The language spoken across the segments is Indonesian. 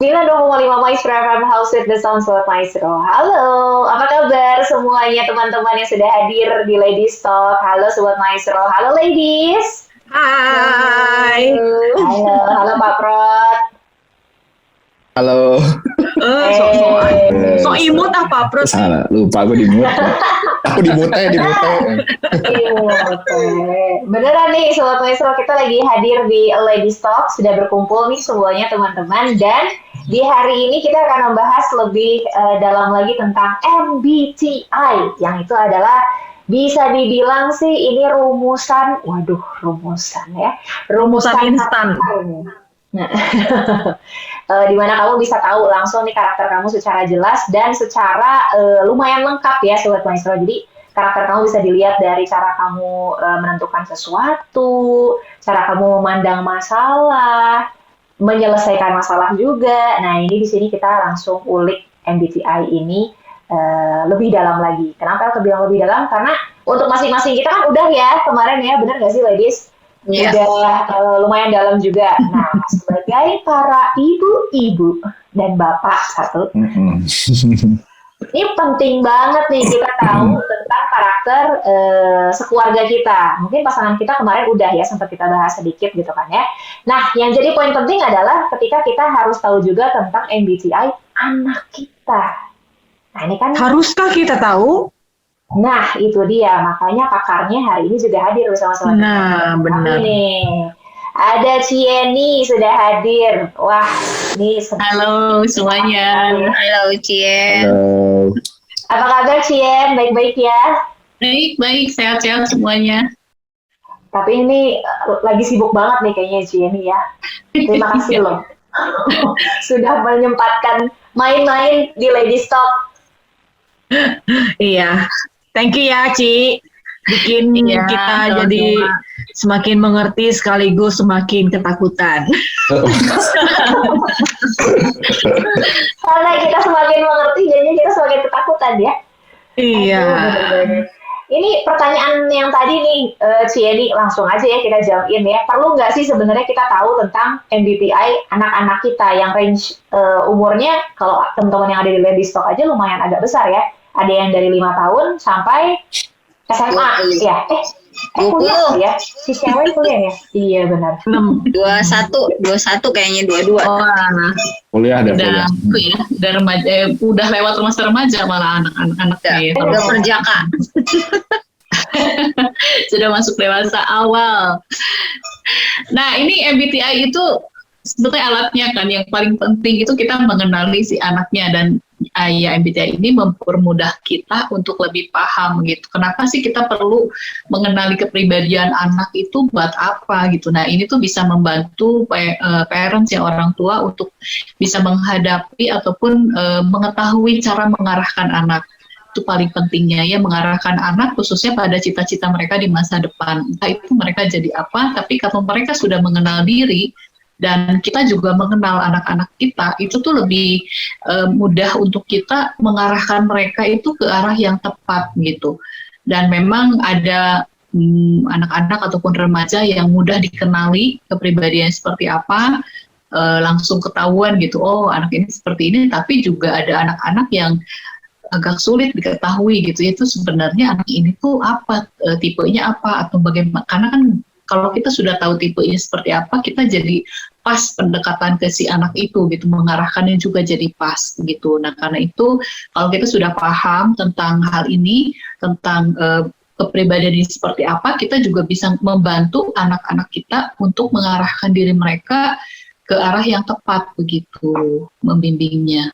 92,5 Maestro FM House with the Sound Sobat Maestro. Halo, apa kabar semuanya teman-teman yang sudah hadir di Ladies Talk? Halo Sobat Maestro, halo ladies. Hai. Halo, halo Pak Prot. Halo. So imut apa, Bro? Salah, lupa aku di mute. Aku di mute. Beneran nih Sobat Maestro, kita lagi hadir di Ladies Talk, sudah berkumpul nih semuanya teman-teman, dan di hari ini kita akan membahas lebih dalam lagi tentang MBTI, yang itu adalah bisa dibilang sih ini rumusan instan. Nah, di mana kamu bisa tahu langsung nih karakter kamu secara jelas dan secara lumayan lengkap ya Sobat Maestro. Jadi karakter kamu bisa dilihat dari cara kamu menentukan sesuatu, cara kamu memandang masalah, menyelesaikan masalah juga. Nah, ini di sini kita langsung ulik MBTI ini lebih dalam lagi. Kenapa aku bilang lebih dalam? Karena untuk masing-masing kita kan udah ya kemarin ya, benar nggak sih ladies? Yes. Udah lumayan dalam juga. Nah, sebagai para ibu-ibu dan bapak satu, ini penting banget nih kita tahu tentang karakter sekeluarga kita. Mungkin pasangan kita kemarin udah ya sempat kita bahas sedikit gitu kan ya. Nah, yang jadi poin penting adalah ketika kita harus tahu juga tentang MBTI anak kita. Nah, ini kan haruskah kita tahu? Nah, itu dia. Makanya pakarnya hari ini juga hadir bersama-sama. Nah, benar. Nih. Ada Cieni sudah hadir. Wah, ini halo semuanya. Halo Cien. Halo. Apa kabar Cien? Baik-baik ya? Baik, sehat-sehat semuanya. Tapi ini lagi sibuk banget nih kayaknya Cieni ya. Terima kasih loh. Sudah menyempatkan main-main di Ladies Talk. Iya. Thank you ya, Ci. Bikin kita jadi semakin mengerti sekaligus semakin ketakutan. Karena kita semakin mengerti, jadinya kita semakin ketakutan ya. Iya. Ini pertanyaan yang tadi nih, Cieni, langsung aja ya kita jump in ya. Perlu nggak sih sebenarnya kita tahu tentang MBTI anak-anak kita yang range umurnya, kalau teman-teman yang ada di Ladies Talk aja lumayan agak besar ya. Ada yang dari 5 tahun sampai SMA ya. Kuliah ya. Si cewek kuliah ya? Iya benar. 21 kayaknya 22. Oh, Kuliah ada udah ya, udah remaja, udah lewat masa remaja malah anak-anaknya ya. udah perjaka. Sudah masuk dewasa awal. Nah, ini MBTI itu sebetulnya alatnya kan yang paling penting itu kita mengenali si anaknya, dan ya MBTI ini mempermudah kita untuk lebih paham gitu. Kenapa sih kita perlu mengenali kepribadian anak itu buat apa gitu. Nah, ini tuh bisa membantu parents ya, orang tua untuk bisa menghadapi ataupun mengetahui cara mengarahkan anak. Itu paling pentingnya ya, mengarahkan anak khususnya pada cita-cita mereka di masa depan. Entah itu mereka jadi apa, tapi kalau mereka sudah mengenal diri dan kita juga mengenal anak-anak kita, itu tuh lebih mudah untuk kita mengarahkan mereka itu ke arah yang tepat gitu. Dan memang ada anak-anak ataupun remaja yang mudah dikenali kepribadian seperti apa, langsung ketahuan gitu, oh anak ini seperti ini. Tapi juga ada anak-anak yang agak sulit diketahui gitu, itu sebenarnya anak ini tuh apa, tipenya apa atau bagaimana, karena kan kalau kita sudah tahu tipenya seperti apa, kita jadi pas pendekatan ke si anak itu gitu, mengarahkannya juga jadi pas gitu. Nah, karena itu kalau kita sudah paham tentang hal ini, tentang kepribadian ini seperti apa, kita juga bisa membantu anak-anak kita untuk mengarahkan diri mereka ke arah yang tepat begitu, membimbingnya.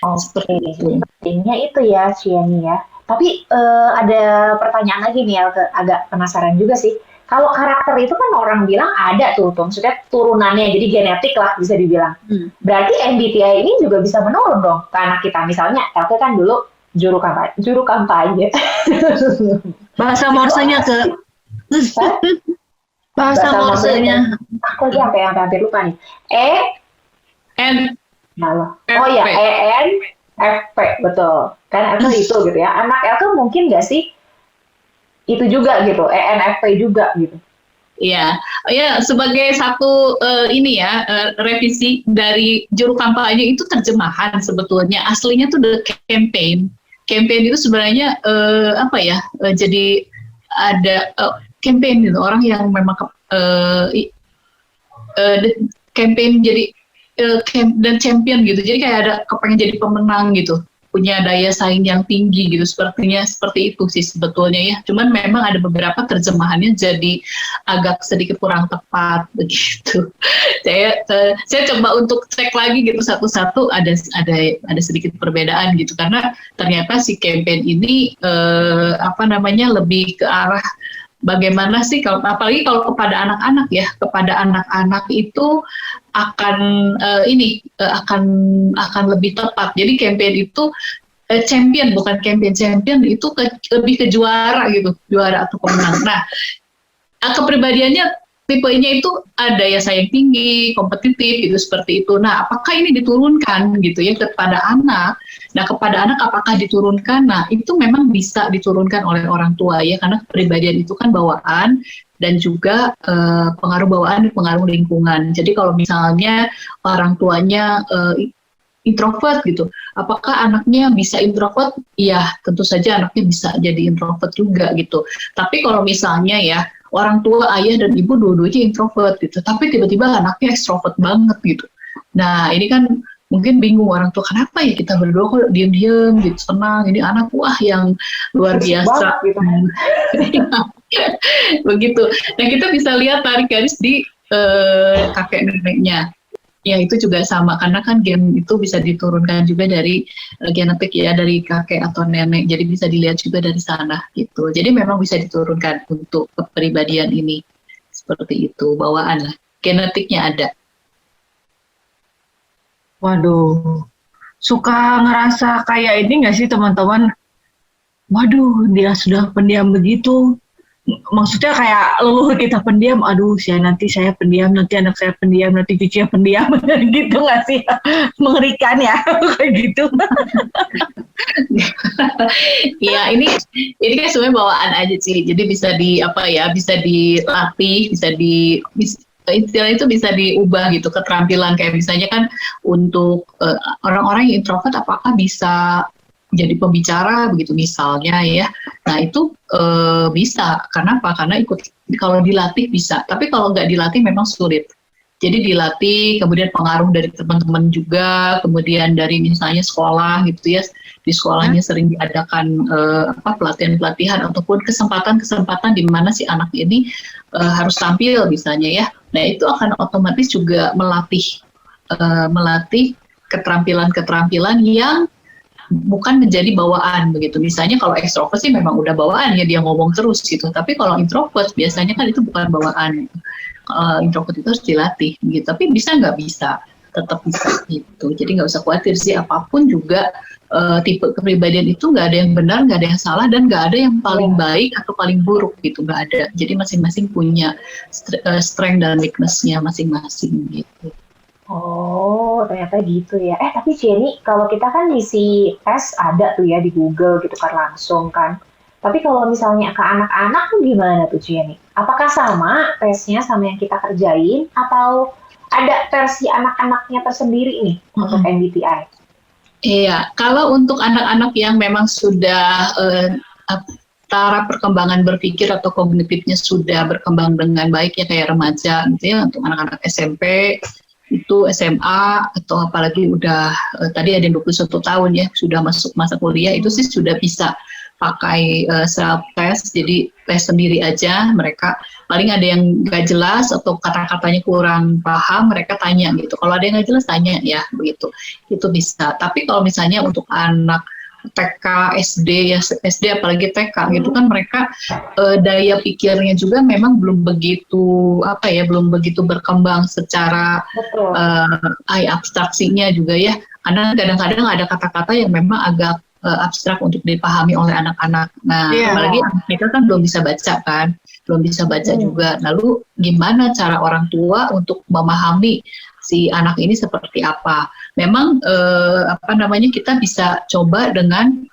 Seperti itu. Pentingnya itu ya, Cieni ya. Tapi ada pertanyaan lagi nih, agak penasaran juga sih. Kalau karakter itu kan orang bilang ada tuh, maksudnya turunannya, jadi genetik lah bisa dibilang. Berarti MBTI ini juga bisa menurun dong ke anak kita. Misalnya, Elke kan dulu juru kampanye. Bahasa morsenya ke bahasa morsenya. Aku lagi hampir lupa nih. Oh ya, ENFP, betul. Kan Elke itu gitu ya. Anak Elke mungkin nggak sih itu juga gitu, ENFP juga gitu. Iya, ya sebagai satu revisi dari juru kampanye itu terjemahan sebetulnya aslinya tuh the campaign. Campaign itu sebenarnya jadi ada campaign gitu orang yang memang campaign jadi dan champion gitu. Jadi kayak ada kepengen jadi pemenang gitu, punya daya saing yang tinggi gitu. Sepertinya seperti itu sih sebetulnya ya. Cuman memang ada beberapa terjemahannya jadi agak sedikit kurang tepat begitu. Saya coba untuk cek lagi gitu satu-satu ada sedikit perbedaan gitu karena ternyata si campaign ini lebih ke arah bagaimana sih apalagi kalau kepada anak-anak ya, kepada anak-anak itu akan lebih tepat. Jadi campaign itu champion, bukan champion itu lebih ke juara gitu, juara atau pemenang. Nah, kepribadiannya tipenya itu ada ya saing tinggi, kompetitif gitu seperti itu. Nah, apakah ini diturunkan gitu ya kepada anak? Nah, kepada anak apakah diturunkan? Nah, itu memang bisa diturunkan oleh orang tua ya, karena kepribadian itu kan bawaan dan juga pengaruh bawaan dan pengaruh lingkungan. Jadi kalau misalnya orang tuanya introvert gitu, apakah anaknya bisa introvert? Iya, tentu saja anaknya bisa jadi introvert juga gitu. Tapi kalau misalnya ya orang tua, ayah dan ibu dua-duanya introvert gitu, tapi tiba-tiba anaknya ekstrovert banget gitu. Nah, ini kan mungkin bingung orang tua, kenapa ya kita berdua kok diem-diem gitu, senang, ini anak wah yang luar biasa gitu. Begitu. Nah, kita bisa lihat tarik garis di kakek neneknya. Ya, itu juga sama, karena kan gen itu bisa diturunkan juga dari genetik ya, dari kakek atau nenek, jadi bisa dilihat juga dari sana gitu. Jadi memang bisa diturunkan untuk kepribadian ini, seperti itu, bawaan lah, genetiknya ada. Waduh, suka ngerasa kayak ini nggak sih teman-teman? Waduh, dia sudah pendiam begitu. Maksudnya kayak leluhur kita pendiam, aduh nanti saya pendiam, nanti anak saya pendiam, nanti cucunya pendiam, gitu nggak sih? Mengerikan ya, kayak gitu. Ya, ini kan sebenarnya bawaan aja sih, jadi bisa dilatih, istilah itu bisa diubah gitu, keterampilan kayak misalnya kan untuk orang-orang yang introvert apakah bisa jadi pembicara begitu misalnya ya. Nah itu bisa. Kenapa? Karena kalau dilatih bisa. Tapi kalau nggak dilatih memang sulit. Jadi dilatih, kemudian pengaruh dari teman-teman juga, kemudian dari misalnya sekolah gitu ya. Di sekolahnya sering diadakan pelatihan-pelatihan ataupun kesempatan-kesempatan di mana si anak ini harus tampil misalnya ya. Nah itu akan otomatis juga melatih keterampilan-keterampilan yang bukan menjadi bawaan begitu. Misalnya kalau ekstrovert sih memang udah bawaan ya, dia ngomong terus gitu. Tapi kalau introvert biasanya kan itu bukan bawaan. Introvert itu harus dilatih gitu. Tapi bisa nggak bisa, tetap bisa gitu. Jadi nggak usah khawatir sih, apapun juga tipe kepribadian itu nggak ada yang benar, nggak ada yang salah, dan nggak ada yang paling baik atau paling buruk gitu, nggak ada. Jadi masing-masing punya strength dan weakness-nya masing-masing gitu. Oh, ternyata gitu ya. Tapi Jenny, kalau kita kan isi tes ada tuh ya di Google gitu kan langsung kan. Tapi kalau misalnya ke anak-anak tuh gimana tuh Jenny? Apakah sama tesnya sama yang kita kerjain atau ada versi anak-anaknya tersendiri nih untuk MBTI? Iya, kalau untuk anak-anak yang memang sudah taraf perkembangan berpikir atau kognitifnya sudah berkembang dengan baik ya, kayak remaja gitu ya, untuk anak-anak SMP itu SMA atau apalagi udah tadi ada yang 21 tahun ya sudah masuk masa kuliah, itu sih sudah bisa pakai self test, jadi tes sendiri aja. Mereka paling ada yang nggak jelas atau kata-katanya kurang paham, mereka tanya gitu. Kalau ada yang nggak jelas tanya ya begitu, itu bisa. Tapi kalau misalnya untuk anak TK, SD ya, SD apalagi TK gitu kan, mereka daya pikirnya juga memang belum begitu belum begitu berkembang secara abstraksinya juga ya, karena kadang-kadang ada kata-kata yang memang agak abstrak untuk dipahami oleh anak-anak. Nah, apalagi mereka kan belum bisa baca kan, belum bisa baca juga. Lalu gimana cara orang tua untuk memahami si anak ini seperti apa? Memang kita bisa coba dengan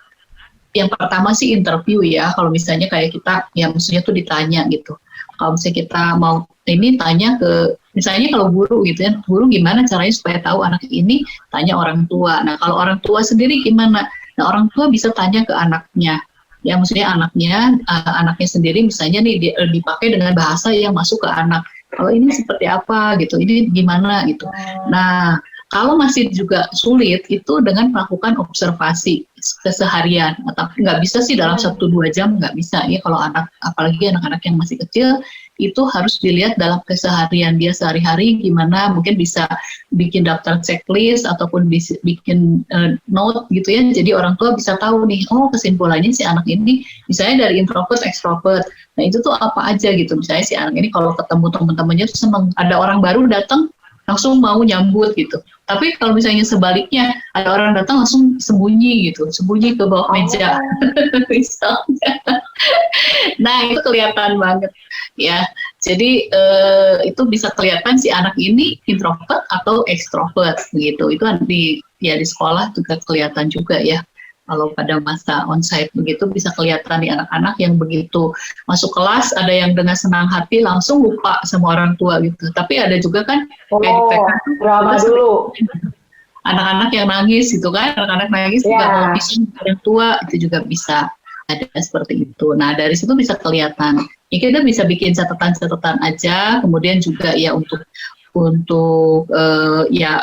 yang pertama sih interview ya. Kalau misalnya kayak kita, ya maksudnya tuh ditanya gitu. Kalau misalnya kita mau ini tanya ke, misalnya kalau guru gitu ya, guru gimana caranya supaya tahu anak ini, tanya orang tua. Nah kalau orang tua sendiri gimana? Nah orang tua bisa tanya ke anaknya. Ya maksudnya anaknya sendiri misalnya nih dipakai dengan bahasa yang masuk ke anak. Kalau ini seperti apa gitu, ini gimana gitu. Nah kalau masih juga sulit itu dengan melakukan observasi keseharian. Tapi nggak bisa sih dalam 1-2 jam, nggak bisa ya kalau anak, apalagi anak-anak yang masih kecil, itu harus dilihat dalam keseharian dia sehari-hari gimana, mungkin bisa bikin daftar checklist ataupun bikin note gitu ya, jadi orang tua bisa tahu nih, oh kesimpulannya si anak ini misalnya dari introvert, extrovert, nah itu tuh apa aja gitu, misalnya si anak ini kalau ketemu teman-temannya tuh seneng, ada orang baru datang langsung mau nyambut gitu. Tapi kalau misalnya sebaliknya, ada orang datang langsung sembunyi gitu, sembunyi ke bawah meja, misalnya. Nah itu kelihatan banget ya. Jadi itu bisa kelihatan si anak ini introvert atau extrovert gitu. Itu di sekolah juga kelihatan juga ya. Kalau pada masa onsite begitu bisa kelihatan di anak-anak yang begitu masuk kelas ada yang dengan senang hati langsung lupa sama orang tua gitu. Tapi ada juga kan kayak di TK drama dulu. Anak-anak yang nangis gitu kan, anak-anak nangis juga mau pisah orang tua, itu juga bisa ada seperti itu. Nah dari situ bisa kelihatan. Ya kita bisa bikin catatan-catatan aja, kemudian juga ya untuk ya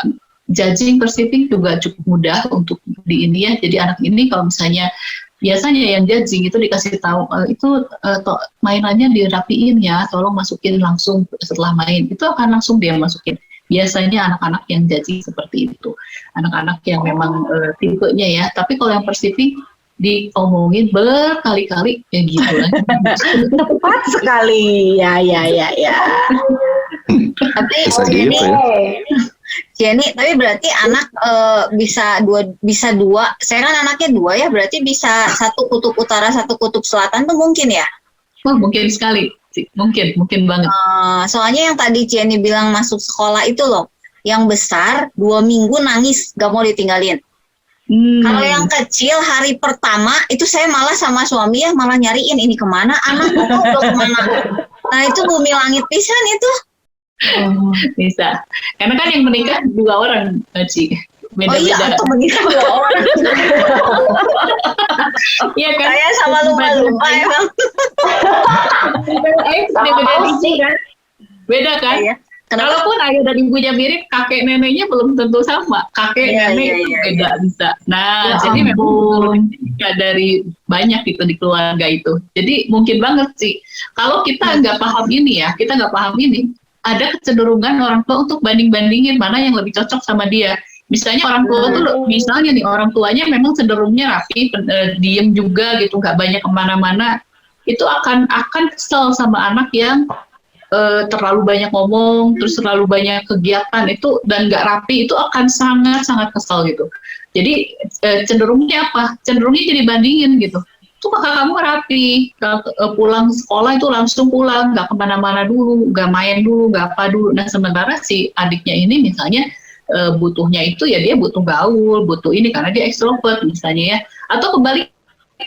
judging, perceiving juga cukup mudah untuk di ini ya. Jadi anak ini kalau misalnya biasanya yang judging itu dikasih tahu itu mainannya dirapiin ya, tolong masukin langsung setelah main. Itu akan langsung dia masukin. Biasanya anak-anak yang judging seperti itu. Anak-anak yang memang tipenya ya. Tapi kalau yang perceiving diomongin berkali-kali ya gitu lah. Tepat sekali. Ya. Tapi gitu ya. Jenny, tapi berarti anak bisa dua. Saya kan anaknya 2 ya, berarti bisa 1 kutub utara, 1 kutub selatan tuh mungkin ya? Oh, mungkin sekali, mungkin banget. Soalnya yang tadi Jenny bilang masuk sekolah itu loh, yang besar 2 minggu nangis, gak mau ditinggalin. Kalau yang kecil hari pertama itu saya malah sama suami ya malah nyariin ini kemana anak itu udah kemana. Nah itu bumi langit pisan itu. Bisa. Karena kan yang menikah 2 orang, Ci. Beda-beda. Oh iya, atau menikah 2 orang. Iya kan? Saya sama lupa emang. Beda kan? Iya. Walaupun ayah dan ibunya mirip, kakek neneknya belum tentu sama. Kakek nenek itu beda bisa. Nah, Ya jadi memang dari banyak gitu di keluarga itu. Jadi mungkin banget sih. Kalau kita nggak paham ini, ada kecenderungan orang tua untuk banding-bandingin mana yang lebih cocok sama dia. Misalnya orang tua tuh, misalnya nih orang tuanya memang cenderungnya rapi, diem juga gitu, nggak banyak kemana-mana. Itu akan kesel sama anak yang terlalu banyak ngomong, terus terlalu banyak kegiatan itu dan nggak rapi, itu akan sangat kesel gitu. Jadi cenderungnya apa? Cenderungnya jadi bandingin gitu. Tuh kakak kamu rapi, pulang sekolah itu langsung pulang, nggak kemana-mana dulu, nggak main dulu, nggak apa dulu. Nah sementara si adiknya ini misalnya butuhnya itu ya dia butuh gaul, butuh ini karena dia ekstrovert misalnya ya. Atau kebalik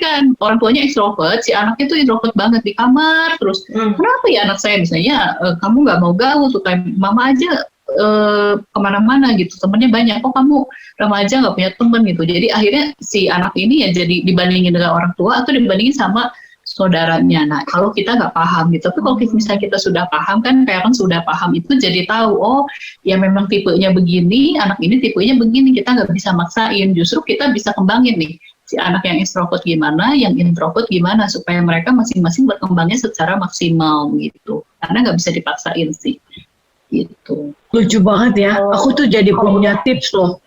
kan orang tuanya ekstrovert, si anaknya tuh introvert banget di kamar terus. Kenapa ya anak saya misalnya kamu nggak mau gaul, suka mama aja kemana-mana gitu, temennya banyak, kok kamu remaja nggak punya temen gitu. Jadi akhirnya si anak ini ya jadi dibandingin dengan orang tua atau dibandingin sama saudaranya. Nah kalau kita nggak paham gitu, tapi kalau misalnya kita sudah paham kan, parents sudah paham itu jadi tahu, oh ya memang tipenya begini, anak ini tipenya begini, kita nggak bisa maksain, justru kita bisa kembangin nih si anak yang extrovert gimana, yang introvert gimana, supaya mereka masing-masing berkembangnya secara maksimal gitu. Karena nggak bisa dipaksain sih, gitu. Lucu banget ya. Aku tuh jadi punya tips loh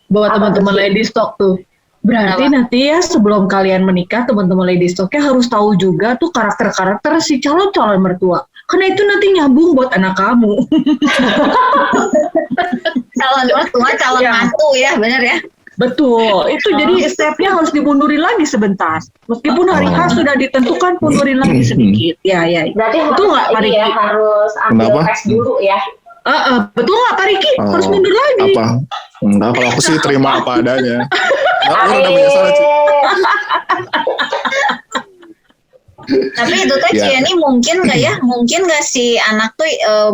buat teman-teman Lady Stock tuh. Berarti nanti ya sebelum kalian menikah, teman-teman Lady Stocknya harus tahu juga tuh karakter-karakter si calon-calon mertua. Karena itu nanti nyambung buat anak kamu. Calon mertua, calon mantu ya, benar ya? Betul, itu jadi stepnya harus dimundurin lagi sebentar. Meskipun hari H sudah ditentukan, mundurin lagi sedikit. Ya. Berarti betul nggak, Pak Riki? Harus ambil tes dulu ya. Betul nggak, Pak Riki? Harus mundur lagi. Apa? Enggak, kalau aku sih terima apa adanya. Enggak, udah biasa aja. Tapi itu teh Ya. Cieni mungkin nggak ya? Mungkin nggak si anak tuh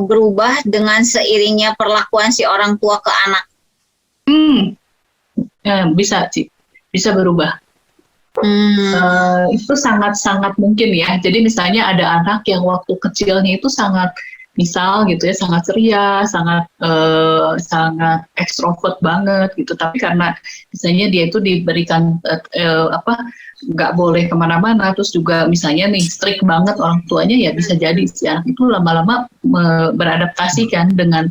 berubah dengan seiringnya perlakuan si orang tua ke anak? Bisa sih, bisa berubah. Itu sangat-sangat mungkin ya. Jadi misalnya ada anak yang waktu kecilnya itu sangat, misal gitu ya, sangat ceria, sangat ekstrovert banget gitu. Tapi karena misalnya dia itu diberikan nggak boleh kemana-mana, terus juga misalnya nih strict banget orang tuanya, ya bisa jadi si anak itu lama-lama beradaptasi kan dengan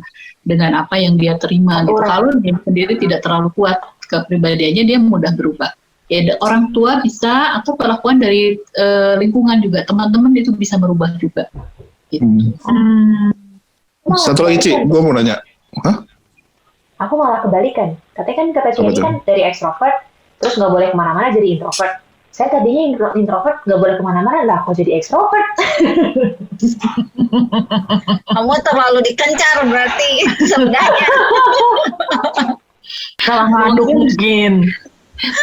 apa yang dia terima gitu. Kalau dia sendiri tidak terlalu kuat kepribadiannya, dia mudah berubah. Ya orang tua bisa, atau perlakuan dari lingkungan juga, teman-teman itu bisa merubah juga. Gitu. Satu lagi Ci, gue mau nanya. Hah? Aku malah kebalikan. Katanya kan kata Cieni Betul. kan dari ekstrovert, terus nggak boleh kemana-mana jadi introvert. Saya tadinya introvert nggak boleh kemana-mana, lah kok jadi ekstrovert? Kamu terlalu dikencar berarti sebenarnya. Salah ngaduk mungkin.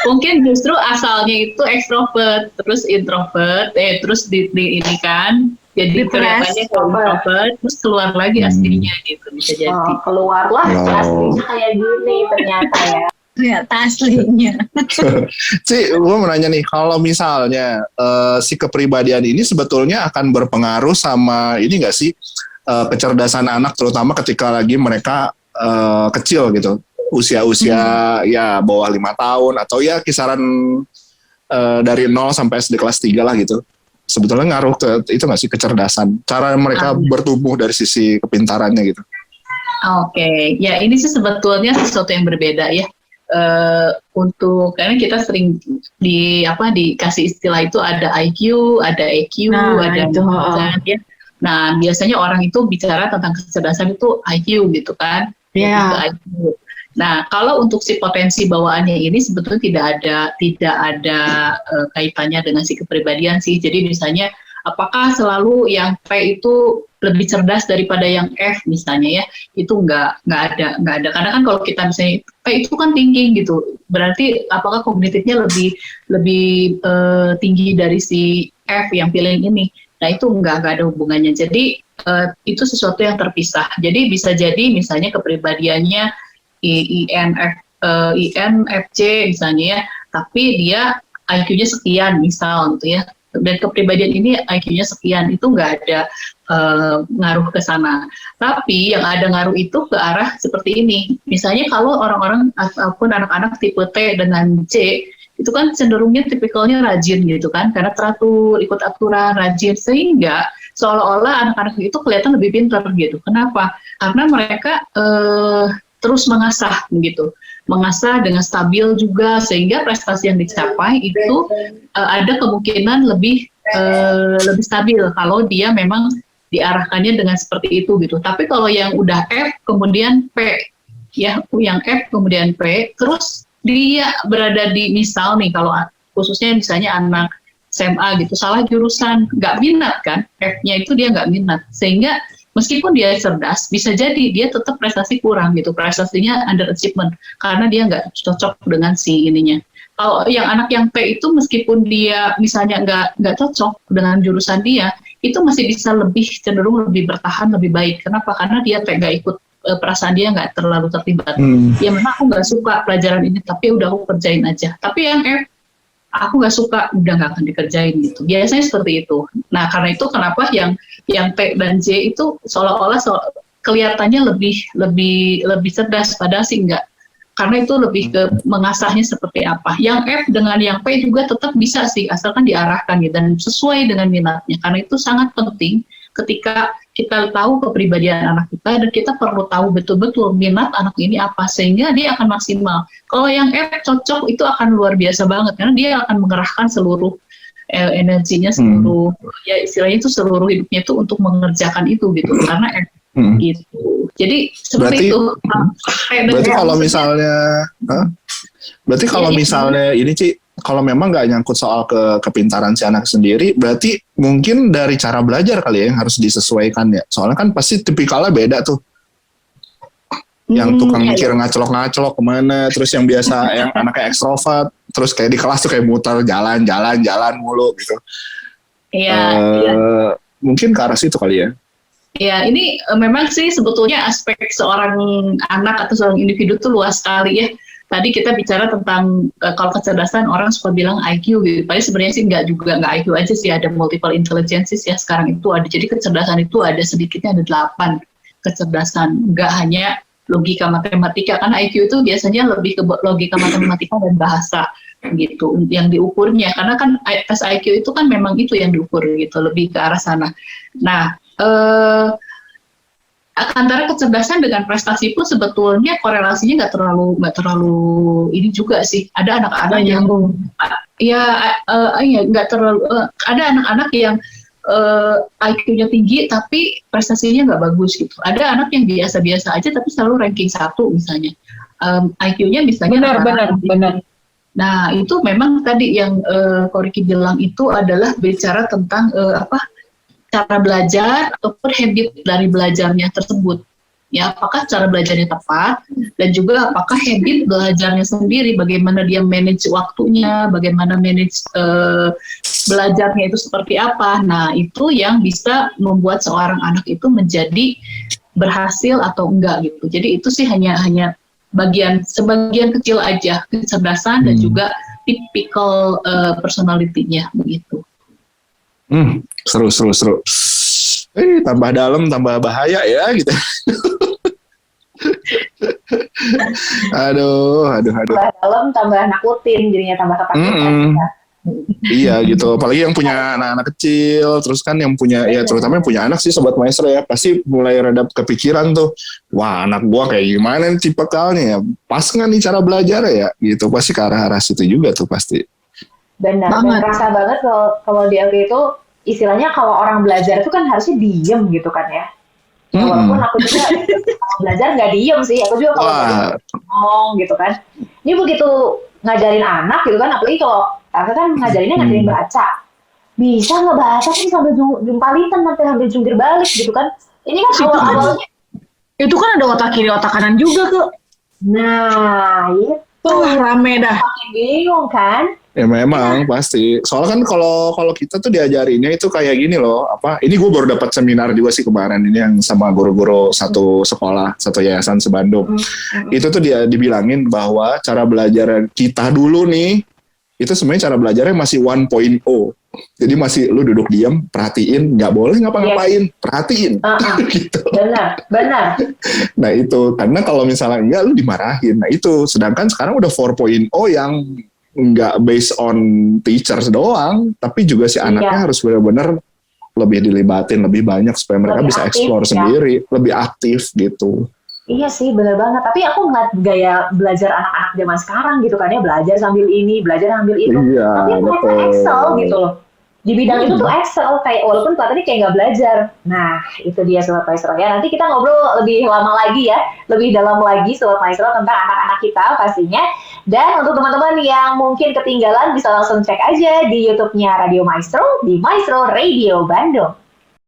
Mungkin justru asalnya itu ekstrovert, terus introvert, terus di ini kan, jadi kelihatannya introvert, terus keluar lagi aslinya gitu, bisa jadi. Oh, keluarlah aslinya kayak gini ternyata ya. Ternyata aslinya. Ci, gue mau nanya nih, kalau misalnya si kepribadian ini sebetulnya akan berpengaruh sama ini nggak sih, kecerdasan anak, terutama ketika lagi mereka kecil gitu, usia-usia ya bawah 5 tahun, atau ya kisaran dari 0 sampai SD kelas 3 lah gitu. Sebetulnya ngaruh ke itu nggak sih, kecerdasan, cara mereka bertumbuh dari sisi kepintarannya gitu. Oke, ya ini sih sebetulnya sesuatu yang berbeda ya. Karena kita sering dikasih istilah itu ada IQ, ada EQ, ada itu. ya. Nah, biasanya orang itu bicara tentang kecerdasan itu IQ gitu kan. Iya. IQ. Nah, kalau untuk si potensi bawaannya ini sebetulnya tidak ada kaitannya dengan si kepribadian sih. Jadi misalnya apakah selalu yang P itu lebih cerdas daripada yang F misalnya ya, itu nggak ada. Karena kan kalau kita misalnya P itu kan tinggi gitu, berarti apakah kognitifnya lebih tinggi dari si F yang pilih ini? Nah itu nggak ada hubungannya. Jadi itu sesuatu yang terpisah. Jadi bisa jadi misalnya kepribadiannya INFJ misalnya ya, tapi dia IQ-nya sekian misal gitu ya. Dan kepribadian ini IQ-nya sekian, itu nggak ada ngaruh ke sana. Tapi yang ada ngaruh itu ke arah seperti ini. Misalnya kalau orang-orang ataupun anak-anak tipe T dengan C, itu kan cenderungnya tipikalnya rajin gitu kan, karena teratur, ikut aturan, rajin, sehingga seolah-olah anak-anak itu kelihatan lebih pintar gitu. Kenapa? Karena mereka terus mengasah gitu. Mengasah dengan stabil juga, sehingga prestasi yang dicapai itu ada kemungkinan lebih stabil kalau dia memang diarahkannya dengan seperti itu gitu. Tapi kalau yang udah F kemudian P, ya yang F kemudian P, terus dia berada di, misal nih kalau khususnya misalnya anak SMA gitu, salah jurusan, nggak minat kan, F-nya itu dia nggak minat, sehingga meskipun dia cerdas, bisa jadi dia tetap prestasi kurang gitu, prestasinya underachievement karena dia nggak cocok dengan si ininya. Kalau yang anak yang P itu meskipun dia misalnya nggak cocok dengan jurusan dia, itu masih bisa cenderung lebih bertahan lebih baik. Kenapa? Karena dia nggak ikut, perasaan dia nggak terlalu terlibat. Ya memang aku nggak suka pelajaran ini, tapi udah aku kerjain aja. Tapi yang F, aku nggak suka, udah nggak akan dikerjain gitu. Biasanya seperti itu. Nah karena itu kenapa yang T dan J itu seolah-olah kelihatannya lebih cerdas, padahal sih enggak. Karena itu lebih ke mengasahnya seperti apa. Yang F dengan yang P juga tetap bisa sih, asalkan diarahkan gitu, dan sesuai dengan minatnya. Karena itu sangat penting ketika kita tahu kepribadian anak kita, dan kita perlu tahu betul-betul minat anak ini apa, sehingga dia akan maksimal. Kalau yang F cocok itu akan luar biasa banget, karena dia akan mengerahkan seluruh energinya, seluruh ya istilahnya itu seluruh hidupnya itu untuk mengerjakan itu gitu, karena F gitu. Jadi seperti itu. Berarti kalau misalnya, misalnya ini Ci, kalau memang nggak nyangkut soal kepintaran si anak sendiri, berarti mungkin dari cara belajar kali ya yang harus disesuaikan ya. Soalnya kan pasti tipikalnya beda tuh. Yang tukang mikir ngacelok-ngacelok kemana, terus yang biasa yang anaknya ekstrovert, terus kayak di kelas tuh kayak muter jalan mulu gitu. Iya, iya. Mungkin ke arah situ kali ya. Ya, ini memang sih sebetulnya aspek seorang anak atau seorang individu tuh luas sekali ya. Tadi kita bicara tentang kalau kecerdasan orang suka bilang IQ gitu. Padahal sebenarnya sih nggak IQ aja sih, ada multiple intelligences ya sekarang itu ada. Jadi kecerdasan itu ada sedikitnya ada 8 kecerdasan, nggak hanya logika matematika. Kan IQ itu biasanya lebih ke logika matematika dan bahasa gitu yang diukurnya. Karena kan tes IQ itu kan memang itu yang diukur gitu, lebih ke arah sana. Nah, antara kecerdasan dengan prestasi pun sebetulnya korelasinya nggak terlalu ini juga sih. Ada anak-anak yang nggak terlalu ada anak-anak yang IQ-nya tinggi tapi prestasinya nggak bagus gitu. Ada anak yang biasa-biasa aja tapi selalu ranking 1 misalnya. IQ-nya misalnya benar. Nah, itu memang tadi yang Koriki bilang itu adalah bicara tentang cara belajar ataupun habit dari belajarnya tersebut. Ya, apakah cara belajarnya tepat dan juga apakah habit belajarnya sendiri, bagaimana dia manage waktunya, bagaimana manage belajarnya itu seperti apa. Nah, itu yang bisa membuat seorang anak itu menjadi berhasil atau enggak gitu. Jadi itu sih hanya sebagian kecil aja kecerdasan dan juga typical personality-nya begitu. Seru. Tambah dalam, tambah bahaya ya gitu. Aduh. Tambah dalam, tambah nakutin, jadinya tambah ketakutan. Iya gitu, apalagi yang punya anak-anak kecil, terus kan yang punya, ya terutama yang punya anak sih Sobat Maestro ya, pasti mulai rada kepikiran tuh, wah anak gua kayak gimana nih tipikalnya ya, pas nggak nih cara belajar ya, gitu, pasti ke arah-arah situ juga tuh pasti. Benar, dan kerasa banget kalau di LK itu, istilahnya kalau orang belajar itu kan harusnya diem gitu kan ya. Walaupun aku juga belajar nggak diem sih, aku juga kalau belajar ngomong gitu kan. Ini begitu ngajarin anak gitu kan, apalagi kalau aku kan ngajarin baca. Bisa ngebaca kan sambil jumpalitan nanti sambil jungkir balik gitu kan. Ini kan awal-awalnya. Itu kan ada otak kiri, otak kanan juga kok. Nah, itu rame dah. Makin bingung kan? Ya memang pasti. Soalnya kan kalau kita tuh diajarinnya itu kayak gini loh. Ini gue baru dapat seminar juga sih kemarin ini yang sama guru-guru satu sekolah, satu yayasan se-Bandung. Itu tuh dia dibilangin bahwa cara belajar kita dulu nih itu sebenarnya cara belajarnya masih 1.0. Jadi masih lu duduk diam, perhatiin, nggak boleh ngapa-ngapain, perhatiin. Gitu. Benar. Nah itu, karena kalau misalnya enggak lu dimarahin. Nah itu, sedangkan sekarang udah 4.0 yang nggak based on teachers doang, tapi juga si anaknya harus benar-benar lebih dilibatin, lebih banyak supaya mereka bisa explore sendiri, lebih aktif gitu. Iya sih, benar banget. Tapi aku ngeliat gaya belajar anak-anak zaman sekarang gitu kan ya, belajar sambil ini, belajar sambil itu. Iya, tapi mereka excel gitu loh. Di bidang itu tuh excel, kayak walaupun kelihatannya kayak nggak belajar. Nah, itu dia Sobat Maestro ya. Nanti kita ngobrol lebih lama lagi ya, lebih dalam lagi Sobat Maestro tentang anak-anak kita pastinya. Dan untuk teman-teman yang mungkin ketinggalan bisa langsung cek aja di YouTube-nya Radio Maestro, di Maestro Radio Bandung.